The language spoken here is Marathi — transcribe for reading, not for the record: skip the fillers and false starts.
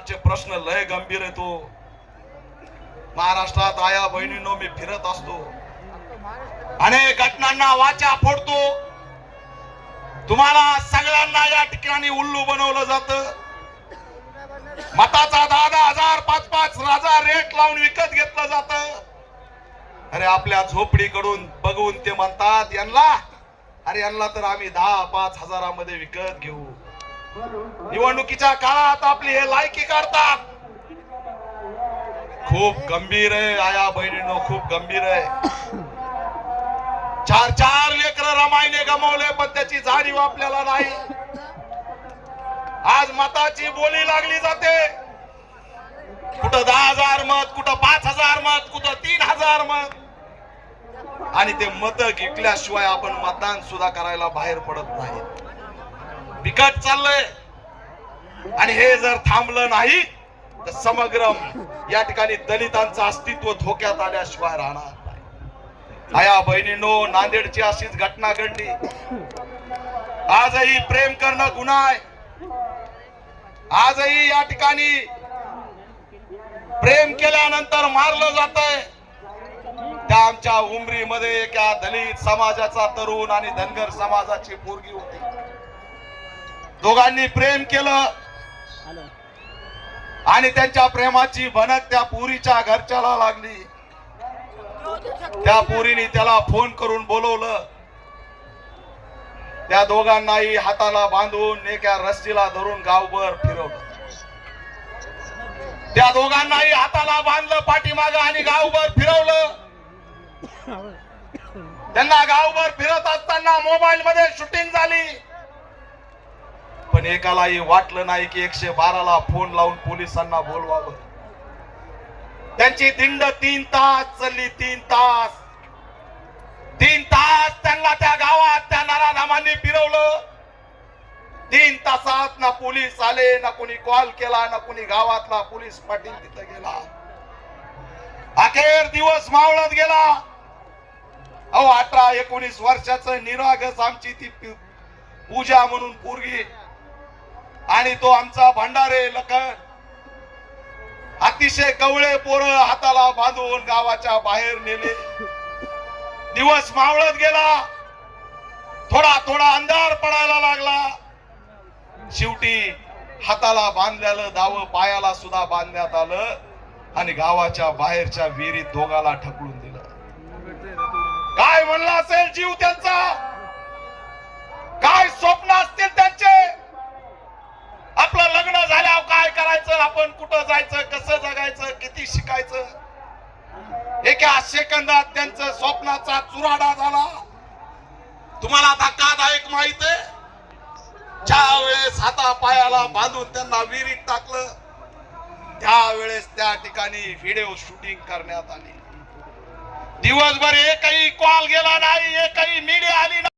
आजचे प्रश्न लय गंभीर आहे. तो महाराष्ट्रात आया बहिणींनो मी फिरत असतो, अनेक घटनांना वाचा फोडतो. तुम्हाला सगळ्यांना या ठिकाणी उल्लू बनवलं जातं. मताचा 10,000 5,000 रेट लावून विकत घेतलं जात. अरे आपल्या झोपडीकडून बघून ते म्हणतात यांना तर आम्ही 10-5 हजारामध्ये विकत घेऊ. निवडणुकीच्या काळात आपली हे लायकी काढतात. खूप गंभीर आहे आया बहिणींनो, खूप गंभीर आहे. 4 लेकर रमाईने गमावले पण त्याची जाणीव आपल्याला नाही. आज मताची बोली लागली जाते. कुठं 10,000 मत, कुठं 5,000 मत, कुठं 3,000 मत. आणि ते मत घेतल्याशिवाय आपण मतदान सुद्धा करायला बाहेर पडत नाही. बिकट चाललंय. आणि हे जर थांबलं नाही तर समग्र या ठिकाणी दलितांचं अस्तित्व धोक्यात आल्याशिवाय राहणार नाही. आया बहिणींनो, नांदेडची अशीच घटना घडली. आजही प्रेम करणं गुन्हा आहे. आजही या ठिकाणी प्रेम केल्यानंतर मारलं जातंय. त्या आमच्या उमरीमध्ये एका दलित समाजाचा तरुण आणि धनगर समाजाची पोरगी होती. दोघांनी प्रेम केलं आणि त्यांच्या प्रेमाची भनक त्या पोरीच्या घरच्याला लागली. त्या पोरीने त्याला फोन करून बोलवलं. त्या दोघांनाही हाताला बांधून एका रस्सीला धरून गावभर फिरवलं. त्या दोघांनाही हाताला बांधलं पाठीमागं आणि गावभर फिरवलं. त्यांना गावभर फिरत असताना मोबाईल मध्ये शूटिंग झाली. पण एकालाही वाटलं नाही की 112ला फोन लावून पोलिसांना बोलवावं. त्यांची दिंड 3 तास चालली. 3 तास त्यांना त्या गावात त्या नराधामांनी फिरवलं. 3 तासात ना पोलीस आले, ना कोणी कॉल केला, ना कोणी गावातला पोलीस पाटील तिथे गेला. अखेर दिवस मावळत गेला. 18-19 वर्षाचं निरागस आमची ती पूजा म्हणून पोरगी आणि तो आमचा भंडारे लखन, अतिशय कवळे पोरं हाताला बांधून गावाच्या बाहेर नेले. दिवस मावळत गेला. थोडा अंधार पडायला लागला. शेवटी हाताला बांधलेलं दाव पायाला सुद्धा बांधण्यात आलं आणि गावाच्या बाहेरच्या विहिरीत दोघाला ढकलून दिलं. काय म्हणला असेल जीव त्यांचा, काय स्वप्न असतील त्यांचे. आपलं लग्न झाल्यावर काय करायचं, आपण कुठं जायचं, कसं जगायचं, किती शिकायचं. एका सेकंदात त्यांचं स्वप्नाचा चुराडा झाला. तुम्हाला धक्कादायक माहित आहे, ज्या वेळेस हाता पायाला बांधून त्यांना विहिरीत टाकलं त्यावेळेस त्या ठिकाणी व्हिडिओ शूटिंग करण्यात आली. दिवसभर एकही कॉल गेला नाही, एकही मीडिया आली नाही.